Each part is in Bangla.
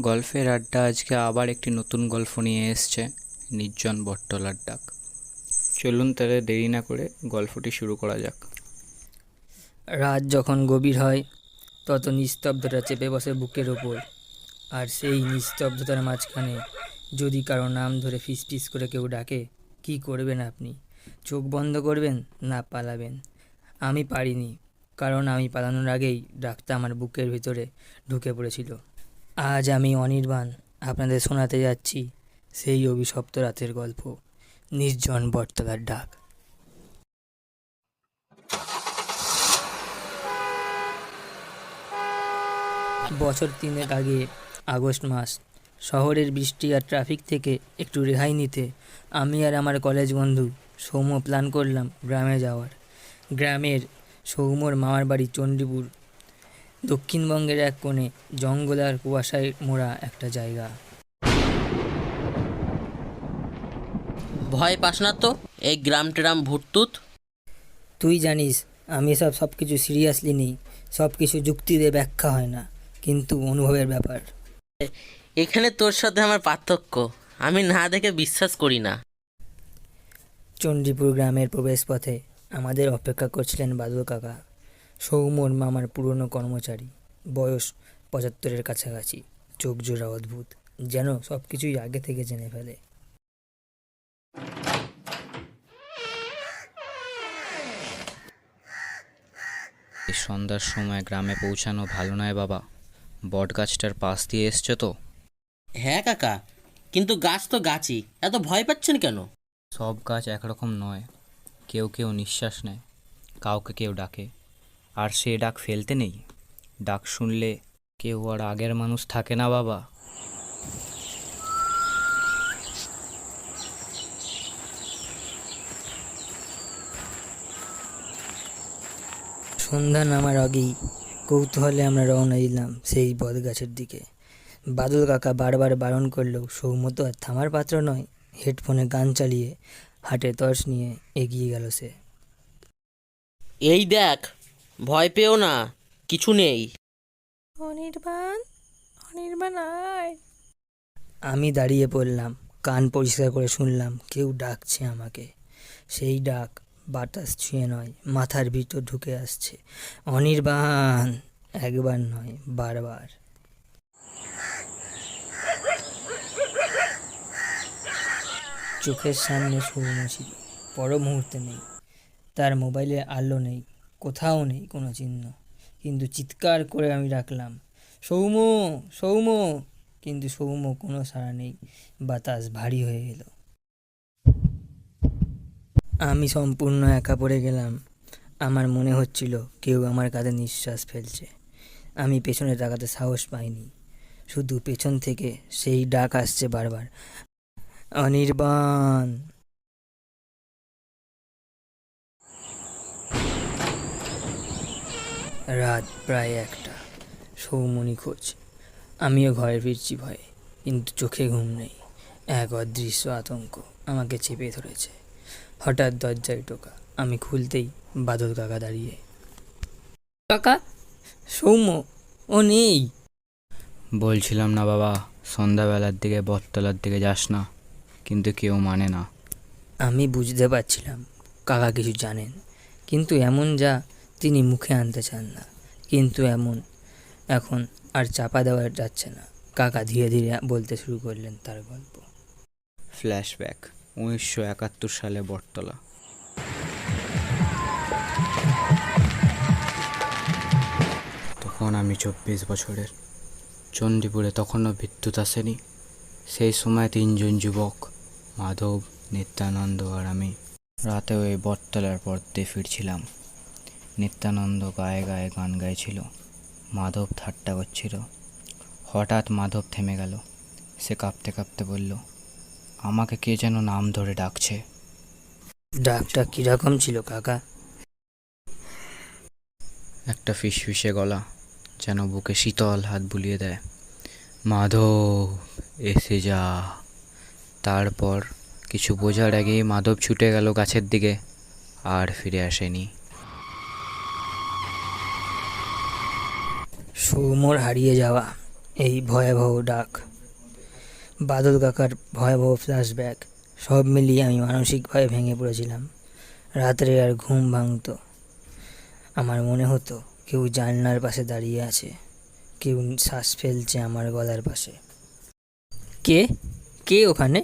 গল্পের আড্ডা আজকে আবার একটি নতুন গল্প নিয়ে এসছে, নির্জন বটতলার ডাক। চলুন তাহলে দেরি না করে গল্পটি শুরু করা যাক। রাত যখন গভীর হয় তত নিস্তব্ধতা চেপে বসে বুকের ওপর। আর সেই নিস্তব্ধতার মাঝখানে যদি কারো নাম ধরে ফিসফিস করে কেউ ডাকে, কি করবেন আপনি? চোখ বন্ধ করবেন না পালাবেন? আমি পারিনি, কারণ আমি পালানোর আগেই ডাকটা আমার বুকের ভিতরে ঢুকে পড়েছিল। আজ আমি অনির্বাণ আপনাদের শোনাতে যাচ্ছি সেই অভিশপ্ত রাতের গল্প, নির্জন বটতলার ডাক। বছর 3 আগে আগস্ট মাস। শহরের বৃষ্টি আর ট্রাফিক থেকে একটু রেহাই নিতে আমি আর আমার কলেজ বন্ধু সৌম্য প্ল্যান করলাম গ্রামে যাওয়ার। গ্রামের সৌম্যর মামার বাড়ি চণ্ডীপুর, দক্ষিণবঙ্গের এক কোণে, জঙ্গল আর কুয়াশায় মোড়া একটা জায়গা। ভয় পাস না তো, এই গ্রাম টেরাম ভূতটুত। তুই জানিস আমি সব কিছু সিরিয়াসলি নিই, সব কিছু যুক্তি দিয়ে ব্যাখ্যা হয় না, কিন্তু অনুভবের ব্যাপার। এখানে তোর সাথে আমার পার্থক্য, আমি না দেখে বিশ্বাস করি না। চণ্ডীপুর গ্রামের প্রবেশপথে আমাদের অপেক্ষা করছিলেন বাদল কাকা, সৌম্যর মামার পুরনো কর্মচারী। বয়স 75-এর কাছাকাছি, চোখ জোড়া অদ্ভুত, যেন সব কিছুই আগে থেকে জেনে ফেলে। এই সন্ধ্যার সময় গ্রামে পৌঁছানো ভালো নয় বাবা। বট গাছটার পাশ দিয়ে এসছো তো? হ্যাঁ কাকা, কিন্তু গাছ তো গাছই, এত ভয় পাচ্ছেন কেন? সব গাছ একরকম নয়, কেউ কেউ নিঃশ্বাস নেয়, কাউকে কেউ ডাকে, আর সে ডাক ফেলতে নেই। ডাক শুনলে কেউ আর আগের মানুষ থাকে না বাবা। সন্ধ্যা নামার আগেই কৌতূহলে আমরা রওনা দিলাম সেই বট গাছের দিকে। বাদল কাকা বারবার বারণ করলেও সৌম্য তো আর থামার পাত্র নয়। হেডফোনে গান চালিয়ে হাটে টর্চ নিয়ে এগিয়ে গেল সে। এই দেখ, ভয় পেও না, কিছু নেই। অনির্বাণ, অনির্বাণ আয়। আমি দাঁড়িয়ে পড়লাম, কান পরিষ্কার করে শুনলাম কেউ ডাকছে আমাকে। সেই ডাক বাতাস ছুঁয়ে নয়, মাথার ভিতর ঢুকে আসছে। অনির্বাণ, একবার নয়, বারবার। চোখের সামনে সৌম্য ছিল, পর মুহূর্তে নেই। তার মোবাইলে আলো নেই, কোথাও নেই কোনো চিহ্ন। কিন্তু চিৎকার করে আমি ডাকলাম, সৌম্য, সৌম্য, কিন্তু সৌম্য কোনো সাড়া নেই। বাতাস ভারী হয়ে গেল। আমি সম্পূর্ণ একা পড়ে গেলাম। আমার মনে হচ্ছিল কেউ আমার কাঁধে নিঃশ্বাস ফেলছে। আমি পেছনে তাকাতে সাহস পাইনি, শুধু পেছন থেকে সেই ডাক আসছে বারবার, অনির্বাণ। রাত প্রায় 1টা, সৌম্য নিখোঁজ। আমিও ঘরে ফিরছি ভয়ে, কিন্তু চোখে ঘুম নেই। এক অদৃশ্য আতঙ্ক আমাকে চেপে ধরেছে। হঠাৎ দরজায় টোকা, আমি খুলতেই বাদল কাকা দাঁড়িয়ে। কাকা, সৌম্য, ও নেই। বলছিলাম না বাবা, সন্ধ্যাবেলার দিকে বটতলার দিকে যাস না, কিন্তু কেউ মানে না। আমি বুঝতে পারছিলাম কাকা কিছু জানেন, কিন্তু এমন যা তিনি মুখে আনতে চান না। কিন্তু এখন আর চাপা দেওয়া যাচ্ছে না। কাকা ধীরে ধীরে বলতে শুরু করলেন তার গল্প। ফ্ল্যাশব্যাক 1971 সালে বটতলা। তখন আমি 24 বছরের। চণ্ডীপুরে তখনও বিদ্যুৎ আসেনি। সেই সময় 3জন যুবক, মাধব, নিত্যানন্দ আর আমি, রাতে ওই বটতলার পথ দিয়ে ফিরছিলাম। নিত্যানন্দ গায়ে গায়ে গান গাইছিল, মাধব ঠাট্টা করছিল। হঠাৎ মাধব থেমে গেল। সে কাঁপতে কাঁপতে বলল, আমাকে কে যেন নাম ধরে ডাকছে। ডাকটা কিরকম ছিল কাকা? একটা ফিসফিসে গলা, যেন বুকে শীতল হাত বুলিয়ে দেয়। মাধব, এসে যা। তারপর কিছু বোঝার আগেই মাধব ছুটে গেল গাছের দিকে, আর ফিরে আসেনি। সৌম্যর হারিয়ে যাওয়া এই ভয়াবহ ডাক, বাদল কাকার ভয়াবহ ফ্ল্যাশব্যাক, সব মিলিয়ে আমি মানসিকভাবে ভেঙে পড়েছিলাম। রাত্রে আর ঘুম ভাঙতো। আমার মনে হতো কেউ জানলার পাশে দাঁড়িয়ে আছে, কেউ শ্বাস ফেলছে আমার গলার পাশে। কে কে ওখানে?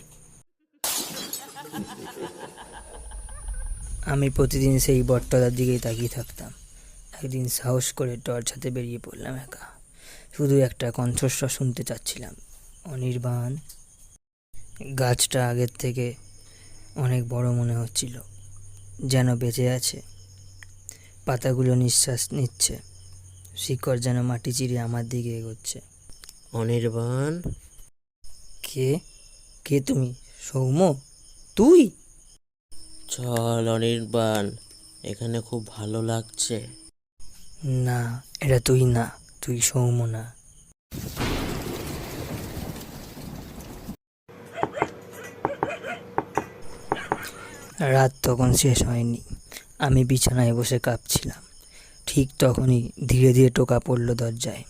আমি প্রতিদিন সেই বটতলার দিকেই তাকিয়ে থাকতাম। একদিন সাহস করে টর্চ হাতে বেরিয়ে পড়লাম একা। শুধু একটা কণ্ঠস্বর শুনতে চাচ্ছিলাম, অনির্বাণ। গাছটা আগের থেকে অনেক বড় মনে হচ্ছিল, যেন বেঁচে আছে। পাতাগুলো নিঃশ্বাস নিচ্ছে, শিকড় যেন মাটি চিরে আমার দিকে এগোচ্ছে। অনির্বাণ, কে কে তুমি? সৌম্য, তুই? চল অনির্বাণ, এখানে খুব ভালো লাগছে। না, এটা তুই না, তুই সৌম্য না। রাত তখন শেষ হয়নি। আমি বিছানায় বসে কাঁপছিলাম। ঠিক তখনই ধীরে ধীরে টোকা পড়ল দরজায়।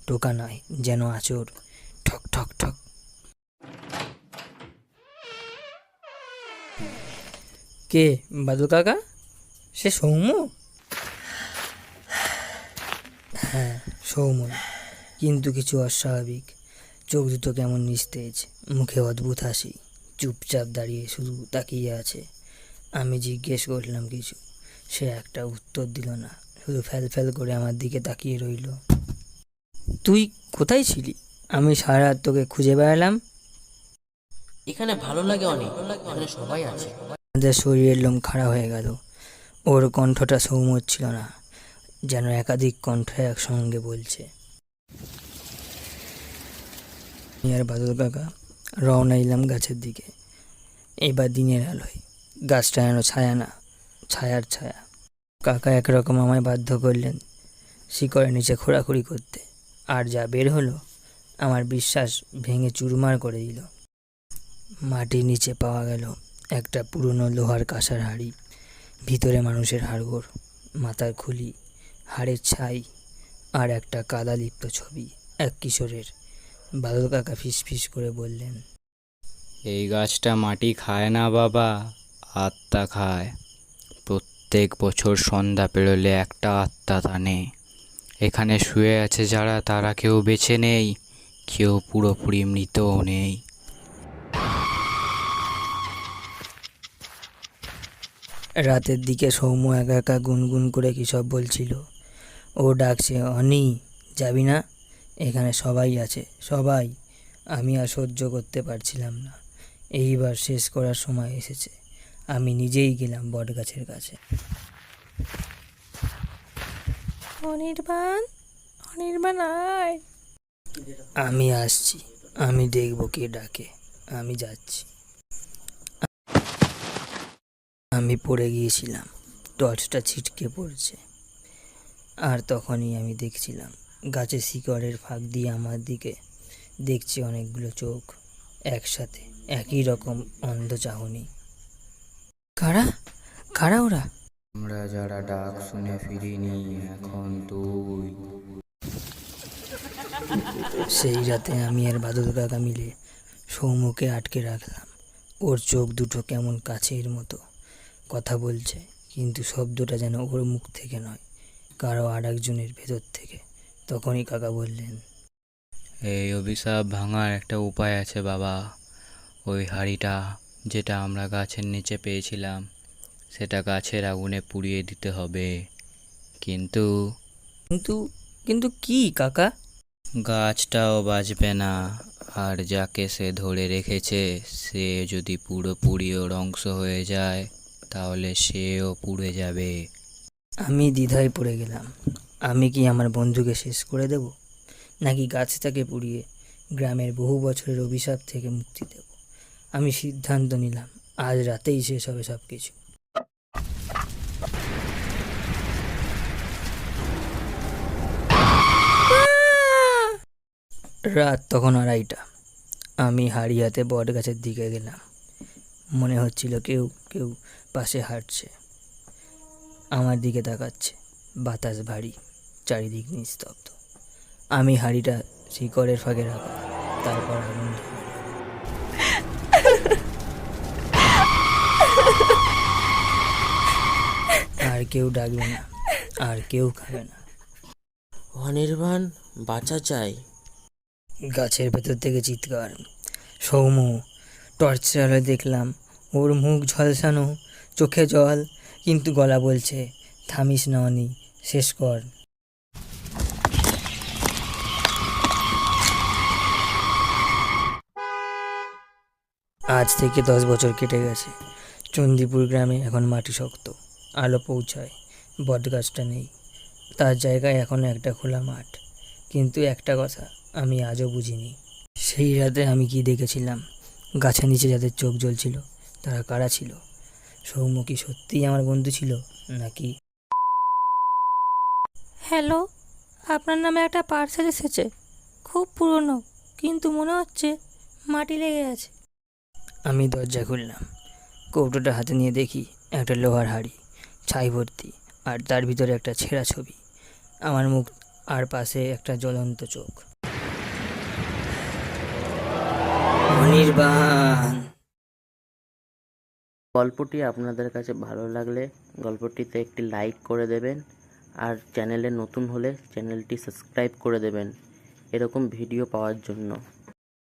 টোকা নয়, যেন আঁচড়। ঠক ঠক ঠক। কে? বাদল কাকা? সে সৌম্য? হ্যাঁ, সৌম্য, কিন্তু কিছু অস্বাভাবিক। চোখ দুটো কেমন নিস্তেজ, মুখে অদ্ভুত হাসি, চুপচাপ দাঁড়িয়ে শুধু তাকিয়ে আছে। আমি জিজ্ঞেস করলাম কিছু, সে একটা উত্তর দিল না, শুধু ফ্যাল ফ্যাল করে আমার দিকে তাকিয়ে রইল। তুই কোথায় ছিলি? আমি সারা রাত তোকে খুঁজে বেড়ালাম। এখানে ভালো লাগে অনেক, এখানে সবাই আছে। আমাদের শরীরের লোম খাড়া হয়ে গেল। ওর কণ্ঠটা সৌম্য ছিল না, যেন একাধিক কণ্ঠ একসঙ্গে বলছে। আমি আর বাদল কাকা রওনা দিলাম গাছের দিকে। এবার দিনের আলোয়। গাছটা যেন ছায়া না, ছায়ার ছায়া। কাকা একরকম আমায় বাধ্য করলেন শিকড়ের নিচে খোঁড়াখুড়ি করতে, আর যা বের হলো আমার বিশ্বাস ভেঙে চুরমার করে দিল। মাটির নিচে পাওয়া গেল একটা পুরনো লোহার কাঁসার হাঁড়ি, ভিতরে মানুষের হাড়গোড়, মাথার খুলি, হাড়ের ছাই, আর একটা কাদালিপ্ত ছবি, এক কিশোরের। বাদল কাকা ফিস করে বললেন, এই গাছটা মাটি খায় না বাবা, আত্মা খায়। প্রত্যেক বছর সন্ধ্যা পেরোলে একটা আত্মা টানে। এখানে শুয়ে আছে যারা, তারা কেউ বেঁচে নেই, কেউ পুরোপুরি মৃতও নেই। রাতের দিকে সৌম্য একা একা গুনগুন করে কী সব বলছিল। ও ডাকছে, অনি, যাবি না? এখানে সবাই আছে, সবাই। আমি আর সহ্য করতে পারছিলাম না। এইবার শেষ করার সময় এসেছে। আমি নিজেই গেলাম বটগাছের কাছে। অনির্বাণ, অনির্বাণ আয়। আমি আসছি, আমি দেখব কে ডাকে, আমি যাচ্ছি। আমি পড়ে গিয়েছিলাম, টর্চটা ছিটকে পড়ছে। আর তখনই আমি দেখছিলাম গাছের শিকড়ের ফাঁক দিয়ে আমার দিকে দেখছে অনেকগুলো চোখ, একসাথে, একই রকম অন্ধ চাহনি। কারা কারা ওরা? আমরা যারা ডাক শুনে ফিরিনি, এখন তুই। সেই রাতে আমি আর বাদল কাকা মিলে সৌম্যকে আটকে রাখলাম। ওর চোখ দুটো কেমন কাছের মতো, কথা বলছে, কিন্তু শব্দটা যেন ওর মুখ থেকে নয়, কারো আর একজনের ভেতর থেকে। তখনই কাকা বললেন, এই অভিশাপ ভাঙার একটা উপায় আছে বাবা। ওই হাঁড়িটা যেটা আমরা গাছের নিচে পেয়েছিলাম, সেটা গাছের আগুনে পুড়িয়ে দিতে হবে। কিন্তু কিন্তু কিন্তু কি কাকা? গাছটাও বাঁচবে না, আর যাকে সে ধরে রেখেছে সে যদি পুরোপুরি ওর অংশ হয়ে যায়, তাহলে সেও পুড়ে যাবে। আমি দ্বিধায় পড়ে গেলাম। আমি কি আমার বন্ধুকে শেষ করে দেব, নাকি গাছটাকে পুড়িয়ে গ্রামের বহু বছরের অভিশাপ থেকে মুক্তি দেব? আমি সিদ্ধান্ত নিলাম, আজ রাতেই শেষ হবে সব কিছু। রাত তখন 2:30। আমি হাড়ি হাতে বট গাছের দিকে গেলাম। মনে হচ্ছিল কেউ কেউ পাশে হাঁটছে, আমার দিকে তাকাচ্ছে। বাতাস ভারী, চারিদিক নিস্তব্ধ। আমি হাঁড়িটা শিকড়ের ফাঁকে রাখা, তারপর আগুন ধরানো। আর কেউ ডাকবে না, আর কেউ খাবে না। অনির্বাণ, বাঁচা চাই। গাছের ভেতর থেকে চিৎকার, সৌম্য। টর্চের আলোয় দেখলাম ওর মুখ ঝলসানো, চোখে জল, কিন্তু গলা বলছে, থামিস না অনি, শেষ কর। আজ থেকে 10 বছর কেটে গেছে। চণ্ডীপুর গ্রামে এখন মাটি শক্ত, আলো পৌঁছায়, বটগাছটা নেই, তার জায়গায় এখন একটা খোলা মাঠ। কিন্তু একটা কথা আমি আজও বুঝিনি, সেই রাতে আমি কি দেখেছিলাম। গাছের নিচে যাদের চোখ জ্বলছিল তারা কারা ছিল? সৌম্য কি সত্যিই আমার বন্ধু ছিল, নাকি? হ্যালো, আপনার নামে একটা পার্সেল এসেছে। খুব পুরনো, কিন্তু মনে হচ্ছে মাটি লেগে আছে। আমি দরজা খুললাম, কৌটোটা হাতে নিয়ে দেখি একটা লোহার হাঁড়ি, ছাই ভর্তি, আর তার ভিতরে একটা ছেঁড়া ছবি, আমার মুখ, আর পাশে একটা জ্বলন্ত চোখ। অনির্বাণ। গল্পটি আপনাদের কাছে ভালো লাগলে গল্পটিতে একটি লাইক করে দেবেন, আর চ্যানেলে নতুন হলে চ্যানেলটি সাবস্ক্রাইব করে দেবেন এরকম ভিডিও পাওয়ার জন্য।